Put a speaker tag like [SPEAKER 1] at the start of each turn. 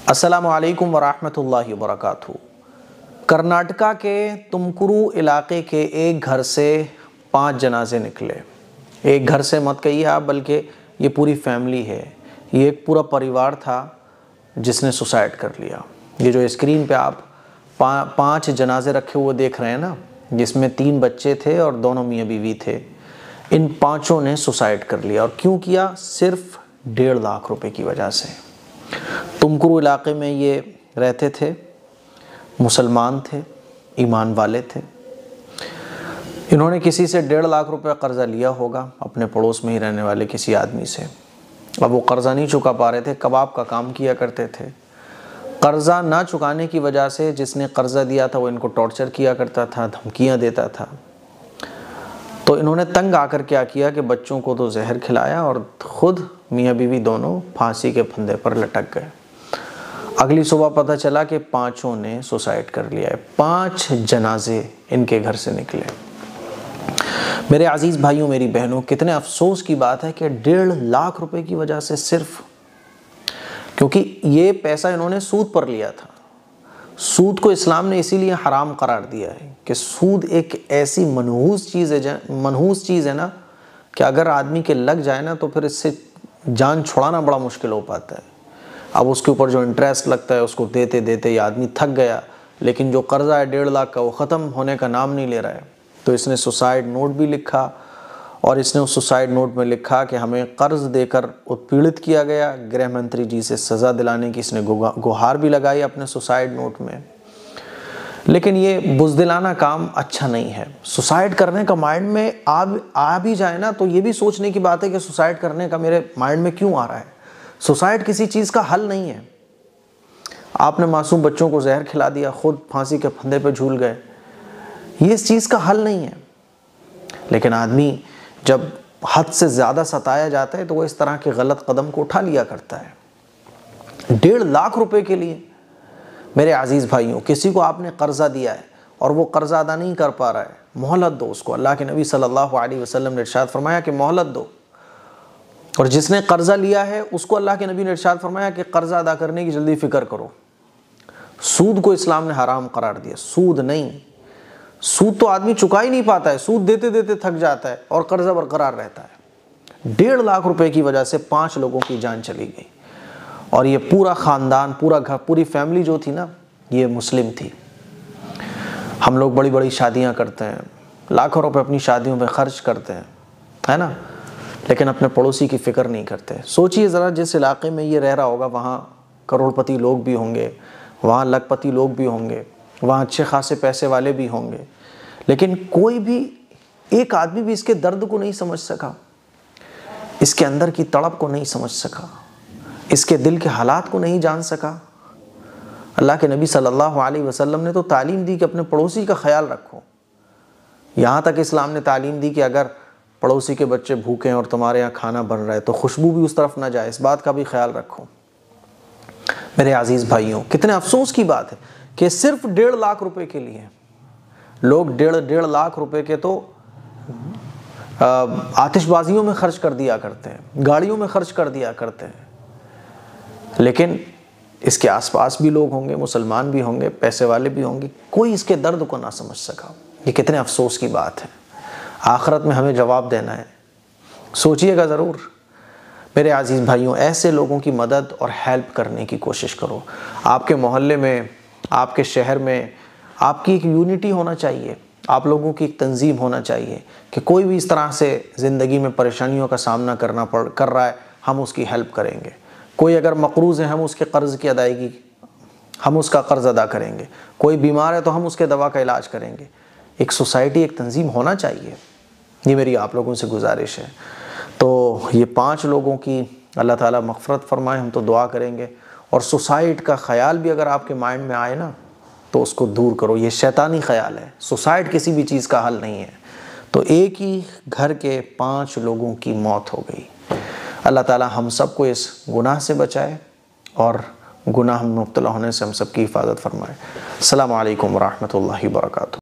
[SPEAKER 1] السلام علیکم ورحمۃ اللہ وبرکاتہ۔ کرناٹکا کے تمکرو علاقے کے ایک گھر سے 5 جنازے نکلے۔ ایک گھر سے مت کہیے آپ، بلکہ یہ پوری فیملی ہے، یہ ایک پورا پریوار تھا جس نے سوسائڈ کر لیا۔ یہ جو اسکرین پہ آپ 5 جنازے رکھے ہوئے دیکھ رہے ہیں نا، جس میں 3 بچے تھے اور دونوں میاں بیوی تھے، ان 5 نے سوسائڈ کر لیا۔ اور کیوں کیا؟ صرف 1.5 لاکھ روپے کی وجہ سے۔ تمکرو علاقے میں یہ رہتے تھے، مسلمان تھے، ایمان والے تھے۔ انہوں نے کسی سے 1.5 لاکھ روپے قرضہ لیا ہوگا، اپنے پڑوس میں ہی رہنے والے کسی آدمی سے۔ اب وہ قرضہ نہیں چکا پا رہے تھے، کباب کا کام کیا کرتے تھے۔ قرضہ نہ چکانے کی وجہ سے جس نے قرضہ دیا تھا وہ ان کو ٹارچر کیا کرتا تھا، دھمکیاں دیتا تھا۔ تو انہوں نے تنگ آ کر کیا کیا کہ بچوں کو تو زہر کھلایا اور خود میاں بیوی دونوں پھانسی کے پھندے پر لٹک گئے۔ اگلی صبح پتہ چلا کہ 5 نے سوسائڈ کر لیا ہے۔ 5 جنازے ان کے گھر سے نکلے۔ میرے عزیز بھائیوں، میری بہنوں، کتنے افسوس کی بات ہے کہ 1.5 لاکھ روپے کی وجہ سے، صرف کیونکہ یہ پیسہ انہوں نے سود پر لیا تھا۔ سود کو اسلام نے اسی لیے حرام قرار دیا ہے کہ سود ایک ایسی منحوس چیز ہے نا کہ اگر آدمی کے لگ جائے نا تو پھر اس سے جان چھڑانا بڑا مشکل ہو پاتا ہے۔ اب اس کے اوپر جو انٹرسٹ لگتا ہے اس کو دیتے دیتے یہ آدمی تھک گیا، لیکن جو قرضہ ہے 1.5 لاکھ کا وہ ختم ہونے کا نام نہیں لے رہا ہے۔ تو اس نے سوسائڈ نوٹ بھی لکھا، اور اس نے اس سوسائڈ نوٹ میں لکھا کہ ہمیں قرض دے کر اتپیڑت کیا گیا، گرہ منتری جی سے سزا دلانے کی اس نے گہار بھی لگائی اپنے سوسائڈ نوٹ میں۔ لیکن یہ بزدلانہ کام اچھا نہیں ہے۔ سوسائڈ کرنے کا مائنڈ میں آ بھی جائے نا تو یہ بھی سوچنے کی بات ہے کہ سوسائڈ کرنے کا میرے مائنڈ میں کیوں آ رہا ہے۔ سوسائڈ کسی چیز کا حل نہیں ہے۔ آپ نے معصوم بچوں کو زہر کھلا دیا، خود پھانسی کے پھندے پہ جھول گئے، یہ اس چیز کا حل نہیں ہے۔ لیکن آدمی جب حد سے زیادہ ستایا جاتا ہے تو وہ اس طرح کے غلط قدم کو اٹھا لیا کرتا ہے۔ 1.5 لاکھ روپے کے لیے میرے عزیز بھائیوں، کسی کو آپ نے قرضہ دیا ہے اور وہ قرضہ ادا نہیں کر پا رہا ہے، مہلت دو اس کو۔ اللہ کے نبی صلی اللہ علیہ وسلم نے ارشاد فرمایا کہ مہلت دو۔ اور جس نے قرضہ لیا ہے اس کو اللہ کے نبی نے ارشاد فرمایا کہ قرضہ ادا کرنے کی جلدی فکر کرو۔ سود کو اسلام نے حرام قرار دیا، سود نہیں۔ سود تو آدمی چکا ہی نہیں پاتا ہے، سود دیتے دیتے تھک جاتا ہے اور قرضہ برقرار رہتا ہے۔ 1.5 لاکھ روپے کی وجہ سے 5 لوگوں کی جان چلی گئی، اور یہ پورا خاندان، پورا گھر، پوری فیملی جو تھی نا، یہ مسلم تھی۔ ہم لوگ بڑی بڑی شادیاں کرتے ہیں، لاکھوں روپے اپنی شادیوں پہ خرچ کرتے ہیں، ہے نا، لیکن اپنے پڑوسی کی فکر نہیں کرتے۔ سوچئے ذرا، جس علاقے میں یہ رہ رہا ہوگا وہاں کروڑ پتی لوگ بھی ہوں گے، وہاں لکھ پتی لوگ بھی ہوں گے، وہاں اچھے خاصے پیسے والے بھی ہوں گے، لیکن کوئی بھی ایک آدمی بھی اس کے درد کو نہیں سمجھ سکا، اس کے اندر کی تڑپ کو نہیں سمجھ سکا، اس کے دل کے حالات کو نہیں جان سکا۔ اللہ کے نبی صلی اللہ علیہ وسلم نے تو تعلیم دی کہ اپنے پڑوسی کا خیال رکھو۔ یہاں تک اسلام نے تعلیم دی کہ اگر پڑوسی کے بچے بھوکے ہیں اور تمہارے یہاں کھانا بن رہا ہے تو خوشبو بھی اس طرف نہ جائے، اس بات کا بھی خیال رکھو۔ میرے عزیز بھائیوں، کتنے افسوس کی بات ہے کہ صرف 1.5 لاکھ روپے کے لیے لوگ 1.5 لاکھ روپے کے تو آتش بازیوں میں خرچ کر دیا کرتے ہیں، گاڑیوں میں خرچ کر دیا کرتے ہیں، لیکن اس کے آس پاس بھی لوگ ہوں گے، مسلمان بھی ہوں گے، پیسے والے بھی ہوں گے، کوئی اس کے درد کو نہ سمجھ سکا۔ یہ کتنے افسوس کی بات ہے۔ آخرت میں ہمیں جواب دینا ہے، سوچئے گا ضرور۔ میرے عزیز بھائیوں، ایسے لوگوں کی مدد اور ہیلپ کرنے کی کوشش کرو۔ آپ کے محلے میں، آپ کے شہر میں آپ کی ایک یونٹی ہونا چاہیے، آپ لوگوں کی ایک تنظیم ہونا چاہیے کہ کوئی بھی اس طرح سے زندگی میں پریشانیوں کا سامنا کر رہا ہے، ہم اس کی ہیلپ کریں گے۔ کوئی اگر مقروض ہے، ہم اس کے قرض کی ادائیگی، ہم اس کا قرض ادا کریں گے۔ کوئی بیمار ہے تو ہم اس کے دوا کا علاج کریں گے۔ ایک سوسائٹی، ایک تنظیم ہونا چاہیے۔ یہ میری آپ لوگوں سے گزارش ہے۔ تو یہ 5 لوگوں کی اللہ تعالیٰ مغفرت فرمائے، ہم تو دعا کریں گے۔ اور سوسائڈ کا خیال بھی اگر آپ کے مائنڈ میں آئے نا تو اس کو دور کرو، یہ شیطانی خیال ہے۔ سوسائڈ کسی بھی چیز کا حل نہیں ہے۔ تو ایک ہی گھر کے 5 لوگوں کی موت ہو گئی۔ اللہ تعالیٰ ہم سب کو اس گناہ سے بچائے اور گناہ میں مبتلا ہونے سے ہم سب کی حفاظت فرمائے۔ السلام علیکم ورحمۃ اللہ وبرکاتہ۔